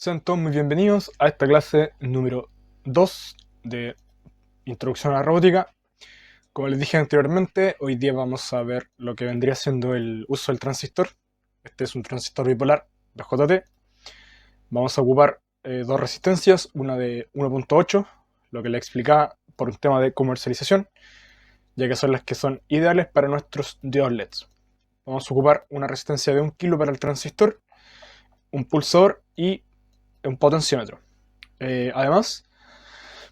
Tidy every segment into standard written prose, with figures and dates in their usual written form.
Sean todos muy bienvenidos a esta clase número 2 de Introducción a la Robótica. Como les dije anteriormente, hoy día vamos a ver lo que vendría siendo el uso del transistor. Este es un transistor bipolar de JT. Vamos a ocupar dos resistencias, una de 1.8, lo que les explicaba por un tema de comercialización, ya que son las que son ideales para nuestros diodos LEDs. Vamos a ocupar una resistencia de 1 kilo para el transistor, un pulsador y un potenciómetro. Además,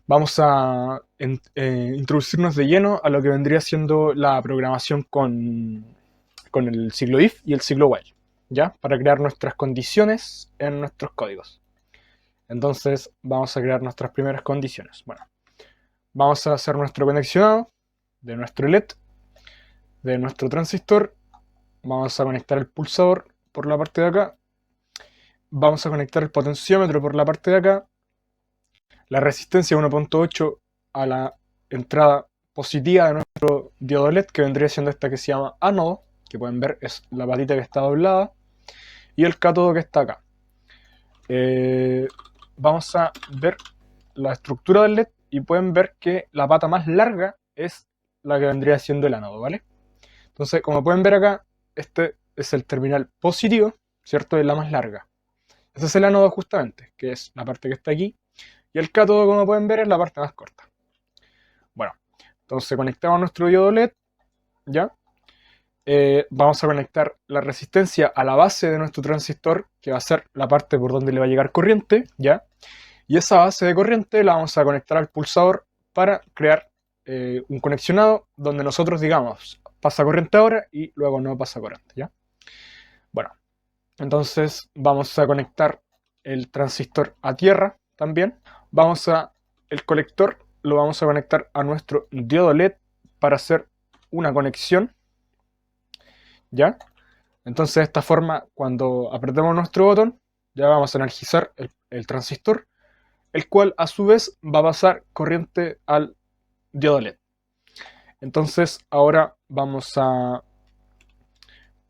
vamos a introducirnos de lleno a lo que vendría siendo la programación con el ciclo if y el ciclo while, ¿ya? Para crear nuestras condiciones en nuestros códigos. Entonces, vamos a crear nuestras primeras condiciones. Bueno, vamos a hacer nuestro conexionado de nuestro LED, de nuestro transistor. Vamos a conectar el pulsador por la parte de acá. Vamos a conectar el potenciómetro por la parte de acá. La resistencia 1.8 a la entrada positiva de nuestro diodo LED, que vendría siendo esta que se llama ánodo, que pueden ver es la patita que está doblada, y el cátodo que está acá. Vamos a ver la estructura del LED y pueden ver que la pata más larga es la que vendría siendo el ánodo, ¿vale? Entonces, como pueden ver acá, este es el terminal positivo, ¿cierto? Es la más larga. Ese es el ánodo justamente, que es la parte que está aquí. Y el cátodo, como pueden ver, es la parte más corta. Bueno, entonces conectamos nuestro diodo LED, ¿ya? Vamos a conectar la resistencia a la base de nuestro transistor, que va a ser la parte por donde le va a llegar corriente, ¿ya? Y esa base de corriente la vamos a conectar al pulsador para crear un conexionado donde nosotros digamos, pasa corriente ahora y luego no pasa corriente, ¿ya? Bueno, entonces vamos a conectar el transistor a tierra también. El colector lo vamos a conectar a nuestro diodo LED para hacer una conexión, ¿ya? Entonces de esta forma, cuando apretemos nuestro botón, ya vamos a energizar el transistor, el cual a su vez va a pasar corriente al diodo LED. Entonces ahora vamos a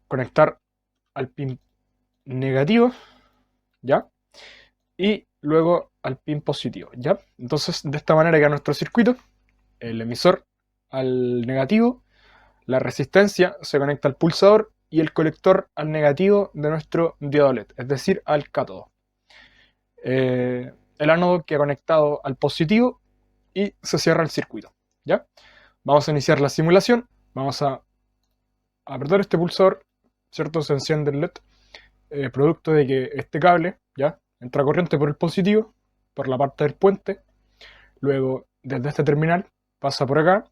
conectar al pin negativo, ¿ya? Y luego al pin positivo, ¿ya? Entonces de esta manera queda nuestro circuito, el emisor al negativo, la resistencia se conecta al pulsador y el colector al negativo de nuestro diodo LED, es decir, al cátodo. El ánodo queda conectado al positivo y se cierra el circuito, ¿ya? Vamos a iniciar la simulación, vamos a apretar este pulsador, ¿cierto? Se enciende el LED, producto de que este cable, ¿ya? Entra corriente por el positivo, por la parte del puente, luego desde este terminal pasa por acá,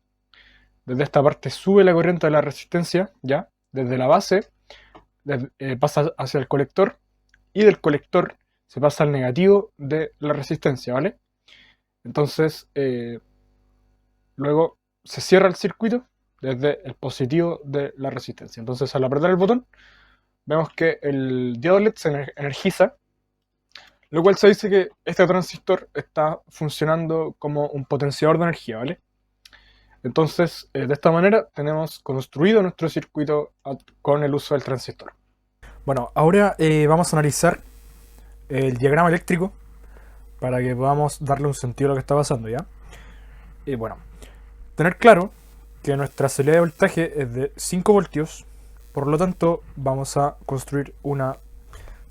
desde esta parte sube la corriente de la resistencia, ¿ya? Desde la base pasa hacia el colector y del colector se pasa al negativo de la resistencia, ¿vale? Entonces, luego se cierra el circuito desde el positivo de la resistencia. Entonces, al apretar el botón, vemos que el diodo LED se energiza, lo cual se dice que este transistor está funcionando como un potenciador de energía, ¿vale? Entonces, de esta manera tenemos construido nuestro circuito con el uso del transistor. Bueno, ahora vamos a analizar el diagrama eléctrico para que podamos darle un sentido a lo que está pasando, ¿ya? Y bueno, tener claro que nuestra salida de voltaje es de 5 voltios, por lo tanto vamos a construir una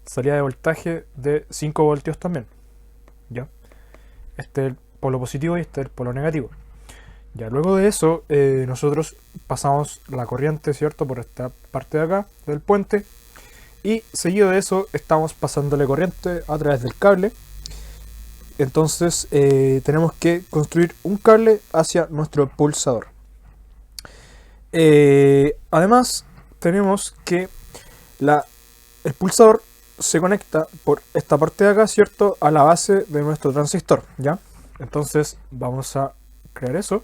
salida de voltaje de 5 voltios también, ¿ya? Este es el polo positivo y este es el polo negativo. Ya luego de eso, nosotros pasamos la corriente, ¿cierto? Por esta parte de acá del puente. Y seguido de eso, estamos pasándole corriente a través del cable. Entonces, tenemos que construir un cable hacia nuestro pulsador. Además, tenemos que el pulsador se conecta por esta parte de acá, ¿cierto? A la base de nuestro transistor, ¿ya? Entonces, vamos a crear eso.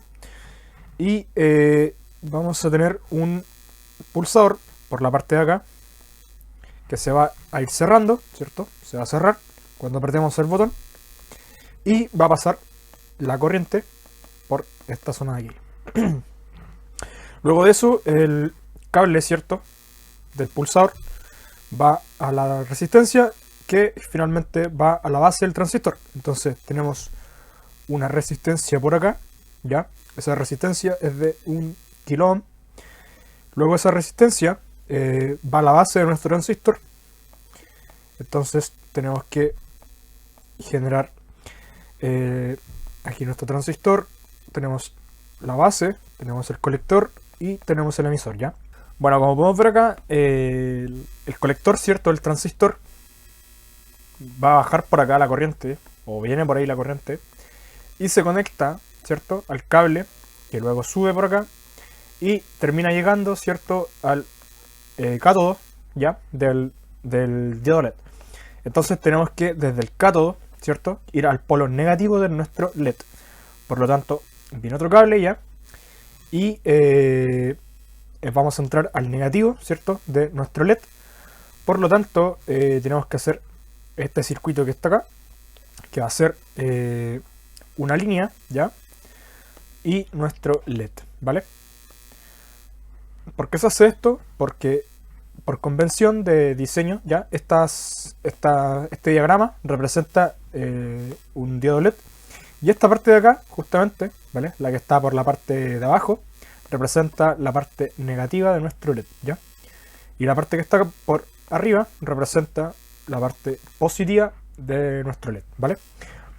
Y vamos a tener un pulsador por la parte de acá que se va a ir cerrando, ¿cierto? Se va a cerrar cuando apretemos el botón y va a pasar la corriente por esta zona de aquí. Luego de eso, el cable, ¿cierto? Del pulsador va a la resistencia que finalmente va a la base del transistor. Entonces tenemos una resistencia por acá, ¿ya? Esa resistencia es de 1 kilo ohm. Luego esa resistencia va a la base de nuestro transistor. Entonces tenemos que generar aquí nuestro transistor. Tenemos la base, tenemos el colector y tenemos el emisor, ¿ya? Bueno, como podemos ver acá, el colector, ¿cierto? El transistor va a bajar por acá la corriente, o viene por ahí la corriente, y se conecta, ¿cierto? Al cable, que luego sube por acá, y termina llegando, ¿cierto? Al cátodo, ¿ya? Del diodo LED. Entonces tenemos que, desde el cátodo, ¿cierto? Ir al polo negativo de nuestro LED. Por lo tanto, viene otro cable ya, y vamos a entrar al negativo, ¿cierto? De nuestro LED. Por lo tanto, tenemos que hacer este circuito que está acá, que va a ser una línea, ¿ya? Y nuestro LED, ¿vale? ¿Por qué se hace esto? Porque por convención de diseño, ¿ya? Este diagrama representa un diodo LED. Y esta parte de acá, justamente, ¿vale? La que está por la parte de abajo, representa la parte negativa de nuestro LED, ¿ya? Y la parte que está por arriba representa la parte positiva de nuestro LED, ¿vale?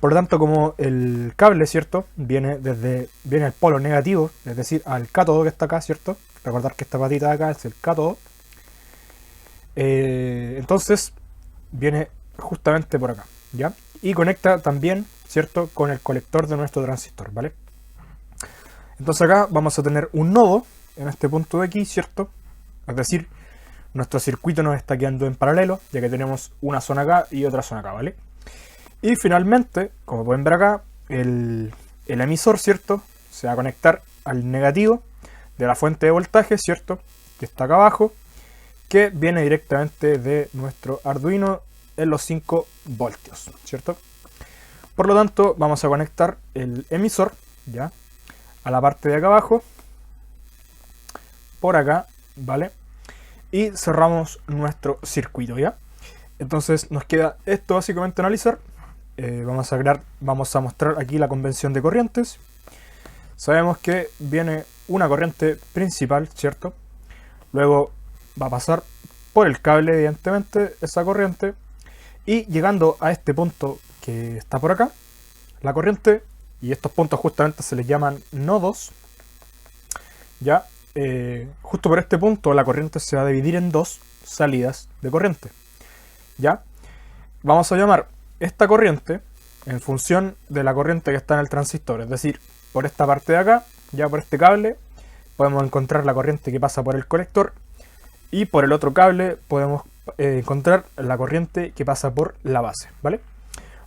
Por lo tanto, como el cable, ¿cierto? Viene al polo negativo, es decir, al cátodo que está acá, ¿cierto? Recordar que esta patita de acá es el cátodo. Entonces, viene justamente por acá, ¿ya? Y conecta también, ¿cierto? Con el colector de nuestro transistor, ¿vale? Entonces acá vamos a tener un nodo en este punto de aquí, ¿cierto? Es decir, nuestro circuito nos está quedando en paralelo, ya que tenemos una zona acá y otra zona acá, ¿vale? Y finalmente, como pueden ver acá, el emisor, ¿cierto? Se va a conectar al negativo de la fuente de voltaje, ¿cierto? Que está acá abajo, que viene directamente de nuestro Arduino en los 5 voltios, ¿cierto? Por lo tanto, vamos a conectar el emisor, ¿ya? A la parte de acá abajo, por acá, ¿vale? Y cerramos nuestro circuito, ¿ya? Entonces nos queda esto básicamente analizar. Vamos a mostrar aquí la convención de corrientes. Sabemos que viene una corriente principal, ¿cierto? Luego va a pasar por el cable, evidentemente, esa corriente. Y llegando a este punto que está por acá, la corriente, y estos puntos justamente se les llaman nodos, ¿ya? Justo por este punto la corriente se va a dividir en dos salidas de corriente, ¿ya? Vamos a llamar esta corriente en función de la corriente que está en el transistor, es decir, por esta parte de acá, ya por este cable, podemos encontrar la corriente que pasa por el colector, y por el otro cable podemos encontrar la corriente que pasa por la base, ¿vale?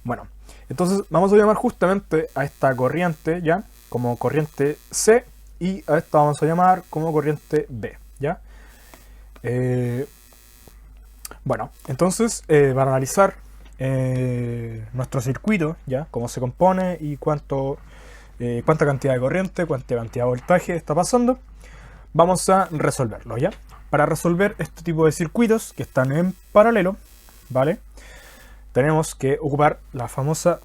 Bueno, entonces vamos a llamar justamente a esta corriente, ¿ya? Como corriente C, y a esta vamos a llamar como corriente B, ¿ya? Bueno, entonces para analizar nuestro circuito, ¿ya? Cómo se compone y cuánta cantidad de corriente, cuánta cantidad de voltaje está pasando, vamos a resolverlo, ¿ya? Para resolver este tipo de circuitos que están en paralelo, ¿vale? Tenemos que ocupar la famosa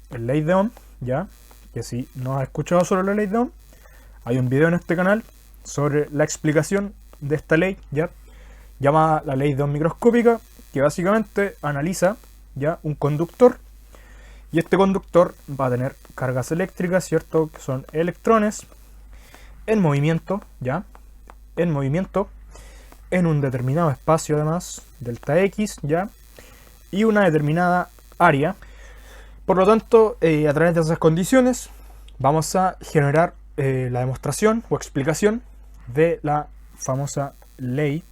ley de Ohm, ¿ya? Que si no has escuchado sobre la ley de Ohm, hay un video en este canal sobre la explicación de esta ley, ¿ya? Llamada la ley de Ohm microscópica, que básicamente analiza, ¿ya? Un conductor, y este conductor va a tener cargas eléctricas, ¿cierto? Que son electrones en movimiento, ¿ya? En movimiento, en un determinado espacio además, delta X, ¿ya? Y una determinada área. Por lo tanto, a través de esas condiciones vamos a generar la demostración o explicación de la famosa ley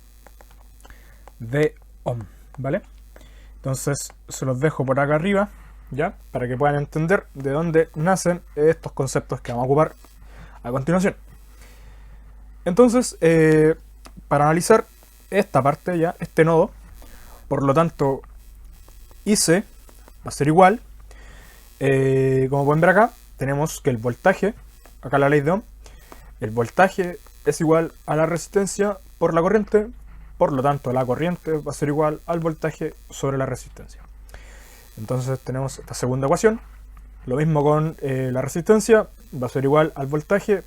de Ohm, ¿vale? Entonces se los dejo por acá arriba, ¿ya? Para que puedan entender de dónde nacen estos conceptos que vamos a ocupar a continuación. Entonces, para analizar esta parte, ya, este nodo, por lo tanto, IC va a ser igual, como pueden ver acá, tenemos que el voltaje, acá la ley de Ohm, el voltaje es igual a la resistencia por la corriente por lo tanto la corriente va a ser igual al voltaje sobre la resistencia. Entonces tenemos esta segunda ecuación. Lo mismo con la resistencia, va a ser igual al voltaje.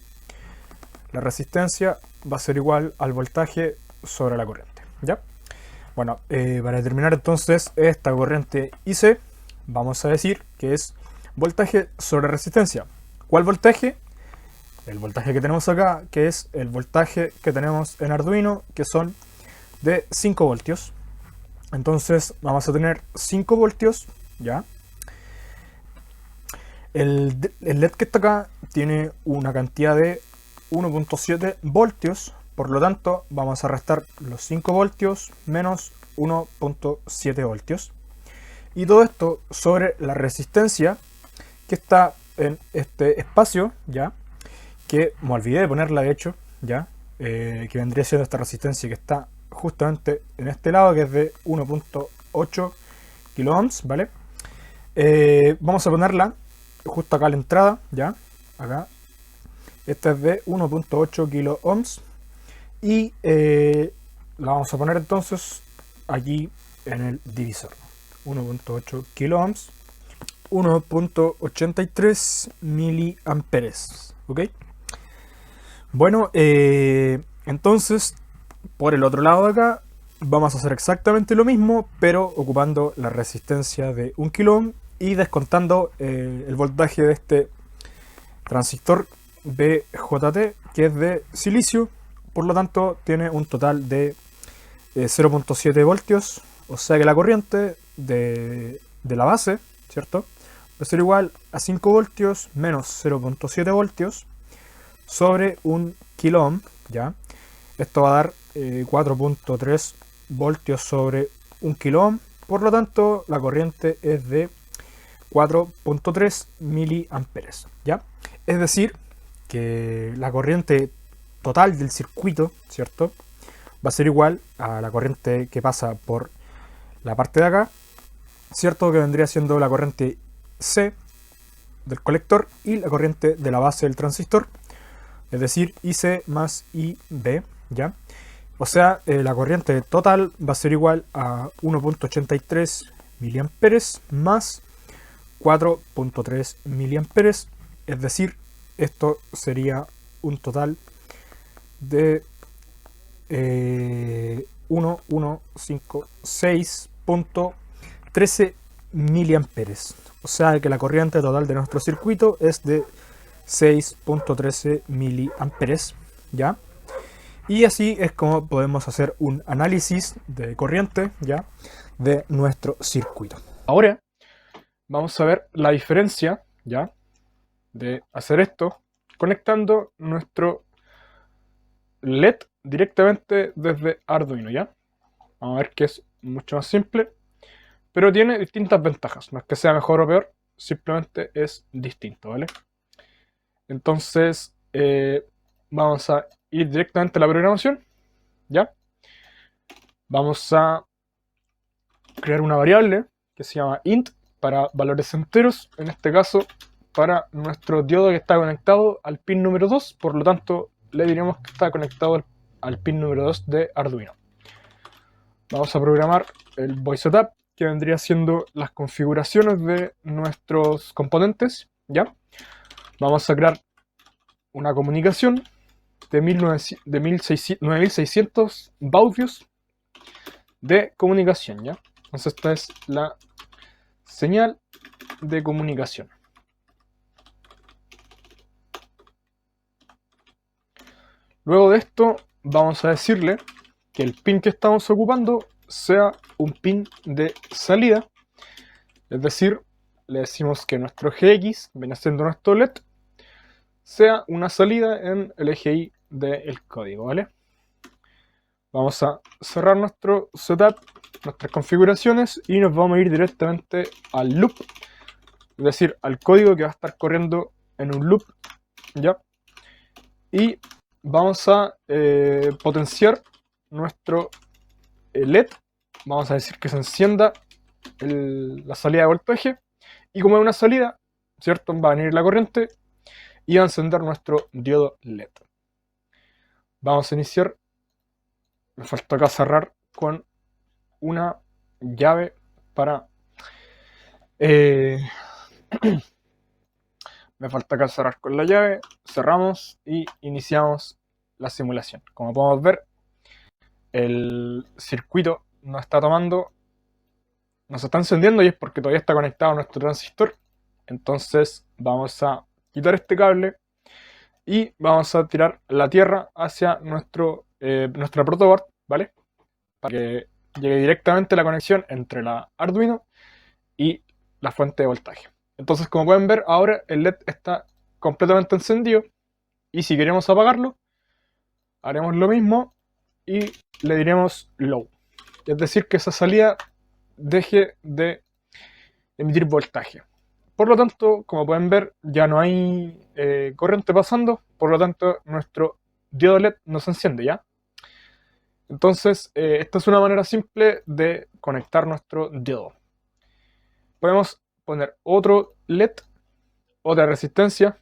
La resistencia va a ser igual al voltaje sobre la corriente, ¿ya? Bueno, para determinar entonces esta corriente IC, vamos a decir que es voltaje sobre resistencia. ¿Cuál voltaje? El voltaje que tenemos acá, que es el voltaje que tenemos en Arduino, que son de 5 voltios. Entonces vamos a tener 5 voltios, ¿ya? El LED que está acá tiene una cantidad de 1.7 voltios, por lo tanto vamos a restar los 5 voltios menos 1.7 voltios. Y todo esto sobre la resistencia que está en este espacio, ¿ya? Que me olvidé de ponerla de hecho, ¿ya? Que vendría siendo esta resistencia que está justamente en este lado, que es de 1.8 kilo ohms, ¿vale? Vamos a ponerla justo acá a la entrada, ¿ya? Acá. Esta es de 1.8 kilo ohms. Y la vamos a poner entonces aquí en el divisor. 1.8 kilo ohms. 1.83 miliamperes, ¿ok? Bueno, entonces por el otro lado de acá vamos a hacer exactamente lo mismo, pero ocupando la resistencia de 1 kilo ohm y descontando el voltaje de este transistor BJT, que es de silicio. Por lo tanto tiene un total de 0.7 voltios, o sea que la corriente de la base, ¿cierto?, va a ser igual a 5 voltios menos 0.7 voltios sobre 1 kilo ohm, ¿ya? Esto va a dar 4.3 voltios sobre 1 kilo ohm, por lo tanto la corriente es de 4.3 miliamperes, ¿ya? Es decir, que la corriente total del circuito, ¿cierto?, va a ser igual a la corriente que pasa por la parte de acá, ¿cierto?, que vendría siendo la corriente C del colector y la corriente de la base del transistor, es decir, IC más IB, ¿ya? O sea, la corriente total va a ser igual a 1.83 miliamperes más 4.3 miliamperes, es decir, esto sería un total de 1156.13 miliamperes. O sea que la corriente total de nuestro circuito es de 6.13 miliamperes, ¿ya? Y así es como podemos hacer un análisis de corriente, ¿ya?, de nuestro circuito. Ahora vamos a ver la diferencia, ¿ya?, de hacer esto conectando nuestro LED directamente desde Arduino, ¿ya? Vamos a ver que es mucho más simple, pero tiene distintas ventajas. No es que sea mejor o peor, simplemente es distinto, ¿vale? Entonces vamos a ir directamente a la programación, ¿ya? Vamos a crear una variable que se llama int para valores enteros, en este caso para nuestro diodo que está conectado al pin número 2, por lo tanto le diremos que está conectado al pin número 2 de Arduino. Vamos a programar el void setup, que vendría siendo las configuraciones de nuestros componentes, ¿ya? Vamos a crear una comunicación de 9600 baudios de comunicación, ¿ya? Entonces esta es la señal de comunicación. Luego de esto vamos a decirle que el pin que estamos ocupando sea un pin de salida, es decir, le decimos que nuestro GX, viene siendo nuestro LED, sea una salida en el eje Y del código, ¿vale? Vamos a cerrar nuestro setup, nuestras configuraciones, y nos vamos a ir directamente al loop, es decir, al código que va a estar corriendo en un loop, ¿ya? Y vamos a potenciar nuestro LED. Vamos a decir que se encienda la salida de voltaje, y como es una salida, ¿cierto?, va a venir la corriente y va a encender nuestro diodo LED. Vamos a iniciar me falta acá cerrar con una llave para... eh, me falta acá cerrar con la llave, cerramos y iniciamos la simulación. Como podemos ver, el circuito no está tomando, no se está encendiendo y es porque todavía está conectado a nuestro transistor. Entonces vamos a quitar este cable y vamos a tirar la tierra hacia nuestra protoboard, ¿vale? Para que llegue directamente la conexión entre la Arduino y la fuente de voltaje. Entonces, como pueden ver, ahora el LED está completamente encendido y si queremos apagarlo, haremos lo mismo y le diremos low. Es decir, que esa salida deje de emitir voltaje. Por lo tanto, como pueden ver, ya no hay corriente pasando, por lo tanto, nuestro diodo LED no se enciende ya. Entonces, esta es una manera simple de conectar nuestro diodo. Podemos poner otro LED, otra resistencia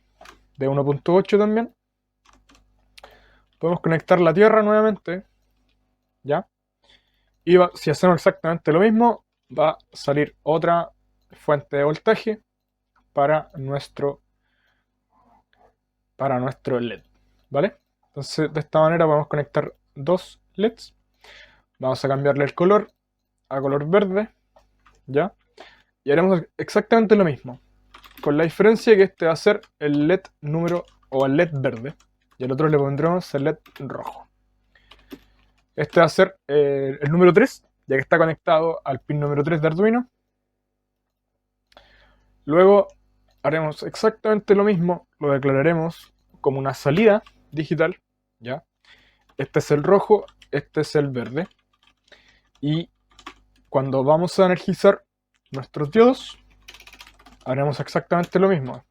de 1.8 también. Podemos conectar la tierra nuevamente, ¿ya? Y si hacemos exactamente lo mismo, va a salir otra fuente de voltaje para nuestro LED, ¿vale? Entonces, de esta manera podemos conectar dos LEDs. Vamos a cambiarle el color a color verde, ¿ya? Y haremos exactamente lo mismo, con la diferencia que este va a ser el LED número o el LED verde y el otro le pondremos el LED rojo. Este va a ser el número 3, ya que está conectado al pin número 3 de Arduino. Luego haremos exactamente lo mismo, lo declararemos como una salida digital, ¿ya? Este es el rojo, este es el verde. Y cuando vamos a energizar nuestros diodos, haremos exactamente lo mismo.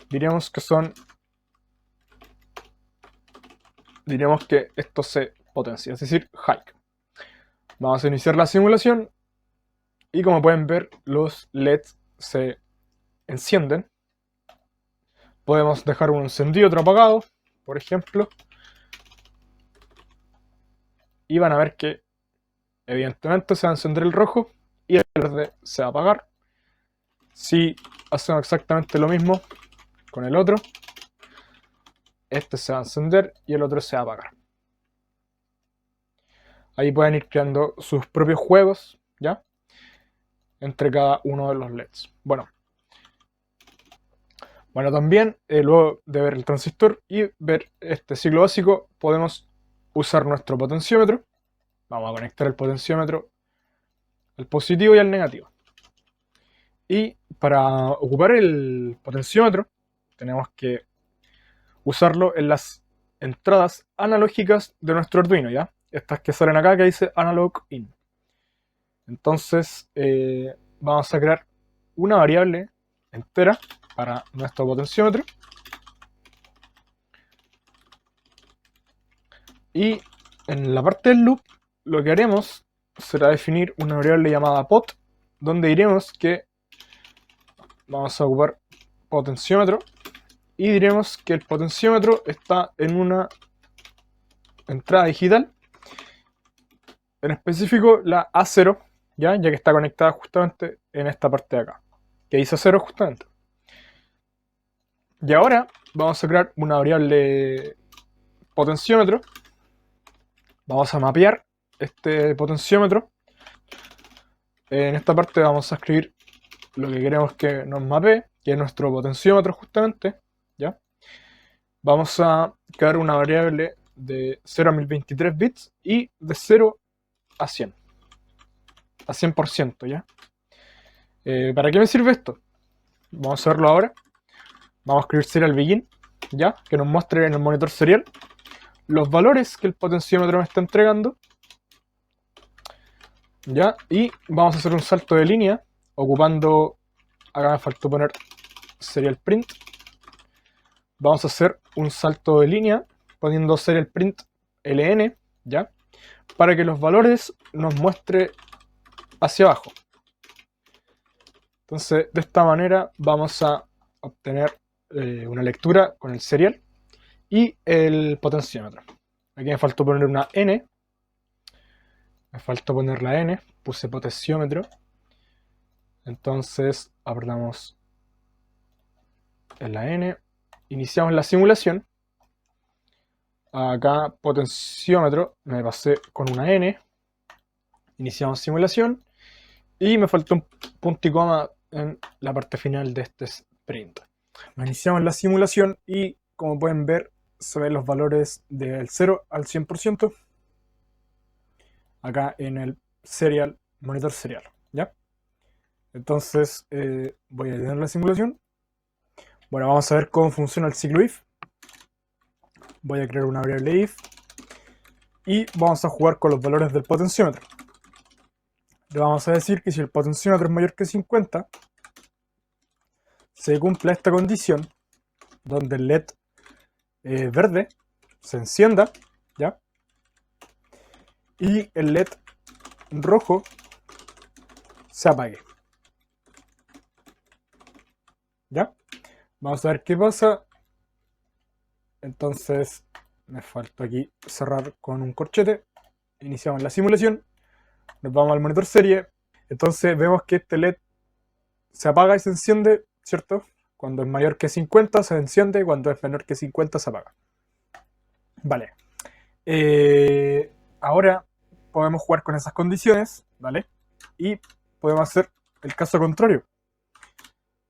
Diremos que esto se potencia, es decir, hike. Vamos a iniciar la simulación y como pueden ver, los LEDs se encienden. Podemos dejar uno encendido, otro apagado, por ejemplo. Y van a ver que evidentemente se va a encender el rojo y el verde se va a apagar. Si hacemos exactamente lo mismo con el otro, este se va a encender y el otro se va a apagar. Ahí pueden ir creando sus propios juegos, ¿ya? Entre cada uno de los LEDs. Bueno, también luego de ver el transistor y ver este ciclo básico, podemos usar nuestro potenciómetro. Vamos a conectar el potenciómetro al positivo y al negativo. Y para ocupar el potenciómetro, tenemos que usarlo en las entradas analógicas de nuestro Arduino, ¿ya? Estas que salen acá que dice Analog In. Entonces, vamos a crear una variable entera para nuestro potenciómetro. Y en la parte del loop, lo que haremos será definir una variable llamada pot, donde diremos que vamos a ocupar potenciómetro y diremos que el potenciómetro está en una entrada digital, en específico la A0, ya que está conectada justamente en esta parte de acá, que dice 0 justamente. Y ahora vamos a crear una variable potenciómetro. Vamos a mapear este potenciómetro. En esta parte vamos a escribir lo que queremos que nos mapee, que es nuestro potenciómetro justamente, ¿ya? Vamos a crear una variable de 0 a 1023 bits y de 0 a 100. A 100%, ¿ya? ¿Para qué me sirve esto? Vamos a verlo ahora. Vamos a escribir serial begin, ¿ya? Que nos muestre en el monitor serial los valores que el potenciómetro me está entregando, ¿ya? Y vamos a hacer un salto de línea ocupando, acá me faltó poner serial print. Vamos a hacer un salto de línea poniendo serial print ln, ¿ya? Para que los valores nos muestre hacia abajo. Entonces, de esta manera vamos a obtener una lectura con el serial y el potenciómetro. Aquí me faltó poner una N. Me faltó poner la N. Puse potenciómetro. Entonces apretamos en la N. Iniciamos la simulación. Acá potenciómetro. Me pasé con una N. Iniciamos simulación. Y me faltó un punto y coma en la parte final de este sprint. Iniciamos la simulación y como pueden ver se ven los valores del 0 al 100% acá en el serial, monitor serial, ¿ya? Entonces voy a detener la simulación. Bueno, vamos a ver cómo funciona el ciclo if. Voy a crear una variable if y vamos a jugar con los valores del potenciómetro. Le vamos a decir que si el potenciómetro es mayor que 50, se cumple esta condición donde el LED verde se encienda, ¿ya? Y el LED rojo se apague, ¿ya? Vamos a ver qué pasa. Entonces me falta aquí cerrar con un corchete. Iniciamos la simulación. Nos vamos al monitor serie. Entonces vemos que este LED se apaga y se enciende, ¿cierto? Cuando es mayor que 50 se enciende, cuando es menor que 50 se apaga. Vale. Ahora podemos jugar con esas condiciones, ¿vale? Y podemos hacer el caso contrario.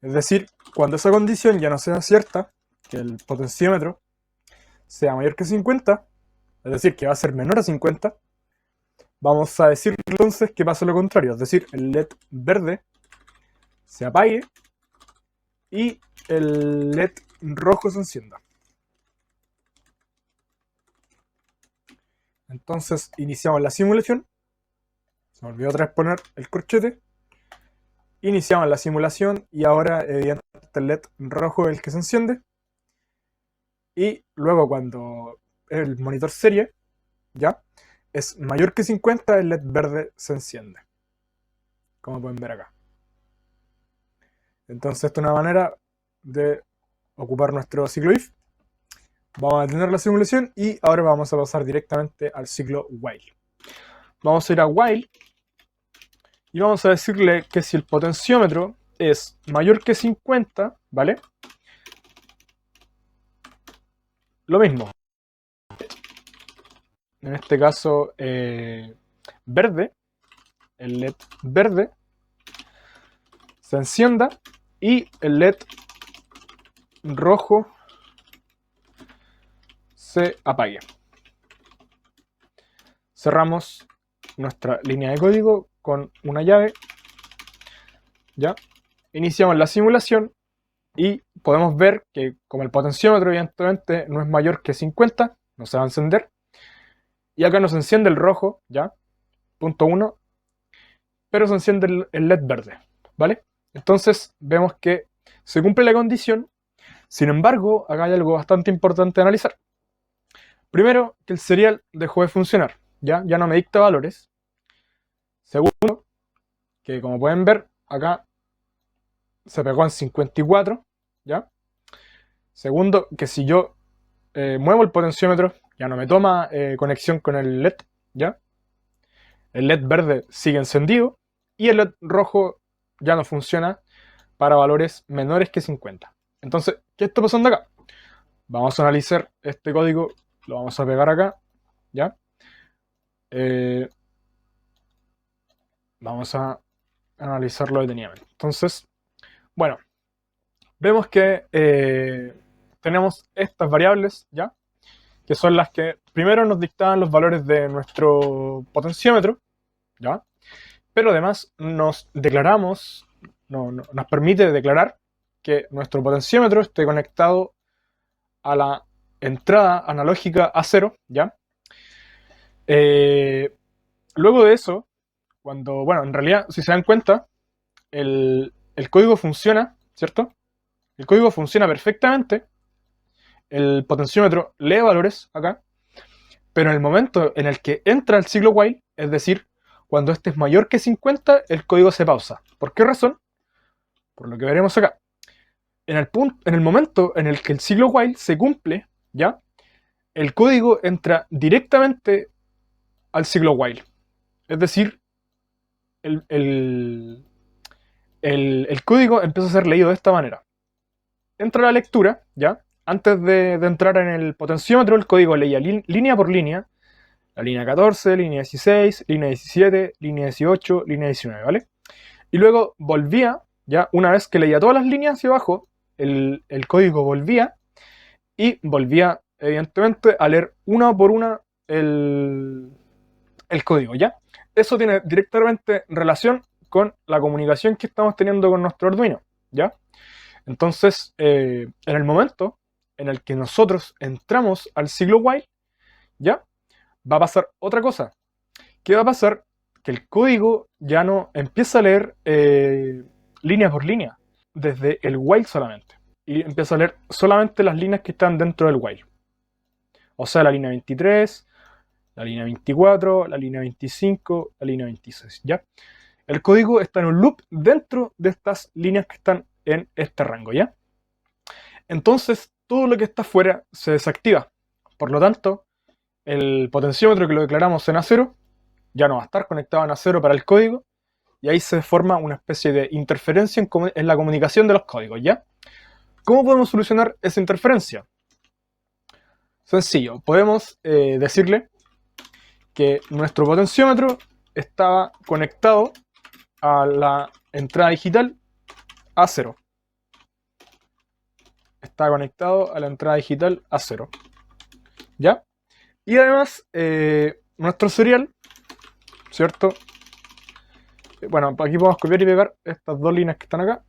Es decir, cuando esa condición ya no sea cierta, que el potenciómetro sea mayor que 50, es decir, que va a ser menor a 50, vamos a decir entonces que pasa lo contrario, es decir, el LED verde se apague y el LED rojo se encienda. Entonces iniciamos la simulación. Se me olvidó otra vez poner el corchete. Iniciamos la simulación y ahora evidentemente el LED rojo es el que se enciende. Y luego cuando el monitor serie ya es mayor que 50, el LED verde se enciende. Como pueden ver acá. Entonces esta es una manera de ocupar nuestro ciclo if. Vamos a detener la simulación y ahora vamos a pasar directamente al ciclo while. Vamos a ir a while y vamos a decirle que si el potenciómetro es mayor que 50, ¿vale? Lo mismo. En este caso, verde, el LED verde se encienda y el LED rojo se apague. Cerramos nuestra línea de código con una llave. Ya. Iniciamos la simulación y podemos ver que como el potenciómetro evidentemente no es mayor que 50, no se va a encender. Y acá nos enciende el rojo, ya, punto 1, pero se enciende el LED verde, ¿vale? Entonces vemos que se cumple la condición. Sin embargo, acá hay algo bastante importante de analizar. Primero, que el serial dejó de funcionar, ya no me dicta valores. Segundo, que como pueden ver, acá se pegó en 54, ¿ya? Segundo, que si yo muevo el potenciómetro, ya no me toma conexión con el LED, ¿ya? El LED verde sigue encendido y el LED rojo ya no funciona para valores menores que 50. Entonces, ¿qué está pasando acá? Vamos a analizar este código, lo vamos a pegar acá, ¿ya? Vamos a analizarlo detenidamente. Entonces, bueno, vemos que tenemos estas variables, ¿ya? Que son las que primero nos dictaban los valores de nuestro potenciómetro, ¿ya? Pero además nos declaramos, nos permite declarar que nuestro potenciómetro esté conectado a la entrada analógica A0, ¿ya? Luego de eso, cuando, bueno, en realidad, si se dan cuenta, el código funciona, ¿cierto? El código funciona perfectamente. El potenciómetro lee valores acá, pero en el momento en el que entra el ciclo while, es decir, cuando este es mayor que 50, el código se pausa. ¿Por qué razón? Por lo que veremos acá. En el momento en el que el ciclo while se cumple, ¿ya? el código entra directamente al ciclo while. Es decir, el código empieza a ser leído de esta manera. Entra la lectura, ¿ya? Antes de entrar en el potenciómetro, el código leía línea por línea, la línea 14, línea 16, línea 17, línea 18, línea 19, ¿vale? Y luego volvía, ya una vez que leía todas las líneas hacia abajo, el código volvía y volvía, evidentemente, a leer una por una el código, ¿ya? Eso tiene directamente relación con la comunicación que estamos teniendo con nuestro Arduino, ¿ya? Entonces, en el momento en el que nosotros entramos al ciclo while, ¿ya? Va a pasar otra cosa. ¿Qué va a pasar? Que el código ya no empieza a leer línea por línea, desde el while solamente. Y empieza a leer solamente las líneas que están dentro del while. O sea, la línea 23, la línea 24, la línea 25, la línea 26, ¿ya? El código está en un loop dentro de estas líneas que están en este rango, ¿ya? Entonces, todo lo que está afuera se desactiva. Por lo tanto, el potenciómetro que lo declaramos en A0 ya no va a estar conectado en A0 para el código, y ahí se forma una especie de interferencia en la comunicación de los códigos, ¿ya? ¿Cómo podemos solucionar esa interferencia? Sencillo, podemos decirle que nuestro potenciómetro estaba conectado a la entrada digital A0. Está conectado a la entrada digital A0. ¿Ya? Y además, nuestro serial, ¿cierto? Bueno, aquí podemos copiar y pegar estas dos líneas que están acá.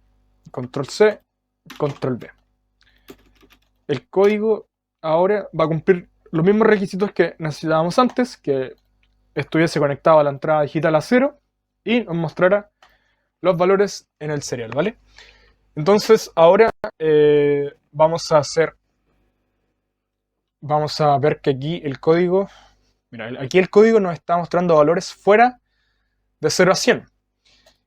Control C, Control V. El código ahora va a cumplir los mismos requisitos que necesitábamos antes, que estuviese conectado a la entrada digital A0 y nos mostrara los valores en el serial, ¿vale? Entonces ahora vamos a ver que aquí el código, mira, aquí el código nos está mostrando valores fuera de 0 a 100.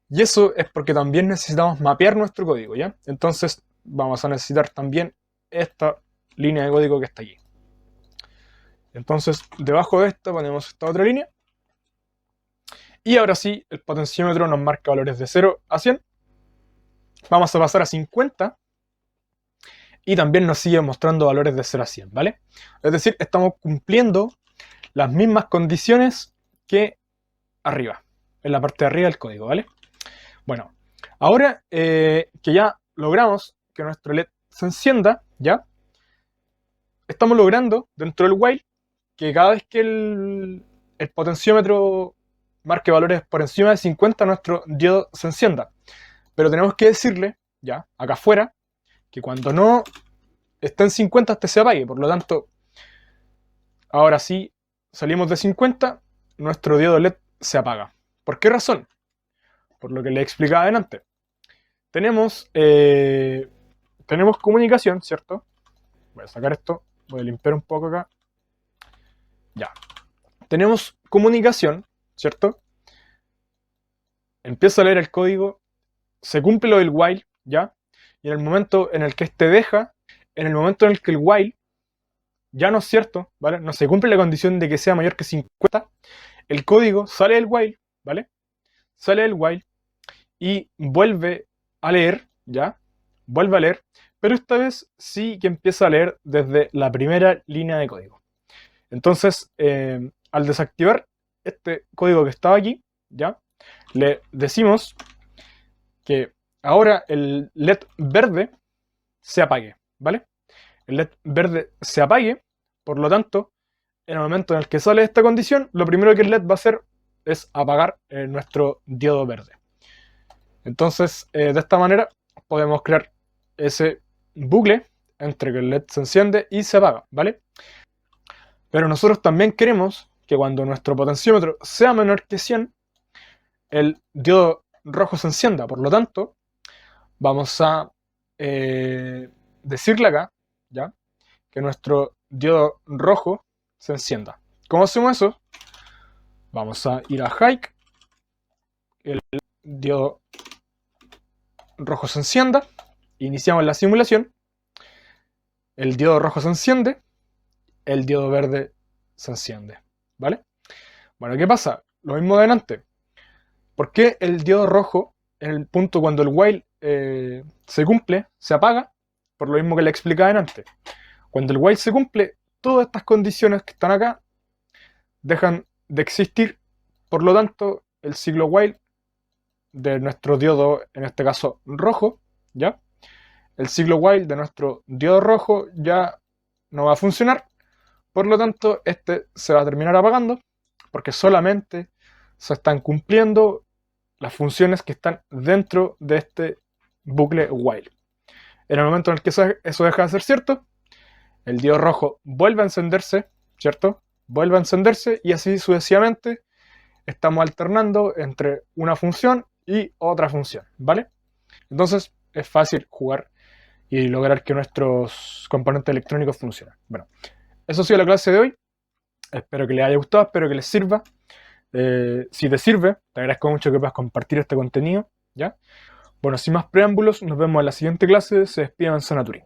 Y eso es porque también necesitamos mapear nuestro código, ¿ya? Entonces vamos a necesitar también esta línea de código que está aquí. Entonces debajo de esta ponemos esta otra línea. Y ahora sí, el potenciómetro nos marca valores de 0 a 100. Vamos a pasar a 50. Y también nos sigue mostrando valores de 0 a 100, ¿vale? Es decir, estamos cumpliendo las mismas condiciones que arriba, en la parte de arriba del código, ¿vale? Bueno, ahora que ya logramos que nuestro LED se encienda, ¿ya? Estamos logrando, dentro del while, que cada vez que el potenciómetro marque valores por encima de 50, nuestro diodo se encienda. Pero tenemos que decirle, ya, acá afuera, que cuando no esté en 50, este se apague. Por lo tanto, ahora sí, salimos de 50, nuestro diodo LED se apaga. ¿Por qué razón? Por lo que le explicaba antes. Tenemos comunicación, ¿cierto? Voy a sacar esto, voy a limpiar un poco acá. Ya. Tenemos comunicación, ¿cierto? Empieza a leer el código, se cumple lo del while, ¿ya? Y en el momento en el que este deja, en el momento en el que el while ya no es cierto, ¿vale? No se cumple la condición de que sea mayor que 50, el código sale del while, ¿vale? Sale del while y vuelve a leer, ¿ya? Vuelve a leer, pero esta vez sí que empieza a leer desde la primera línea de código. Entonces, al desactivar este código que estaba aquí, ¿ya? Le decimos que ahora el LED verde se apague, ¿vale? El LED verde se apague, por lo tanto, en el momento en el que sale esta condición, lo primero que el LED va a hacer es apagar nuestro diodo verde. Entonces, de esta manera, podemos crear ese bucle entre que el LED se enciende y se apaga, ¿vale? Pero nosotros también queremos que cuando nuestro potenciómetro sea menor que 100, el diodo rojo se encienda. Por lo tanto, vamos a decirle acá, ¿ya? Que nuestro diodo rojo se encienda. ¿Cómo hacemos eso? Vamos a ir a hike, el diodo rojo se encienda, iniciamos la simulación, el diodo rojo se enciende el diodo verde se enciende, ¿vale? Bueno, ¿qué pasa? Lo mismo de delante. ¿Por qué el diodo rojo, en el punto cuando el while se cumple, se apaga? Por lo mismo que le explicaba antes. Cuando el while se cumple, todas estas condiciones que están acá dejan de existir. Por lo tanto, el ciclo while de nuestro diodo, en este caso rojo, ¿ya? El ciclo while de nuestro diodo rojo ya no va a funcionar. Por lo tanto, este se va a terminar apagando porque solamente se están cumpliendo las funciones que están dentro de este bucle while. En el momento en el que eso deja de ser cierto, el diodo rojo vuelve a encenderse, ¿cierto? Vuelve a encenderse y así sucesivamente estamos alternando entre una función y otra función, ¿vale? Entonces es fácil jugar y lograr que nuestros componentes electrónicos funcionen. Bueno, eso ha sido la clase de hoy. Espero que les haya gustado, espero que les sirva. Si te sirve, te agradezco mucho que puedas compartir este contenido, ¿ya? Bueno, sin más preámbulos, nos vemos en la siguiente clase. Se despide Manzana Turing.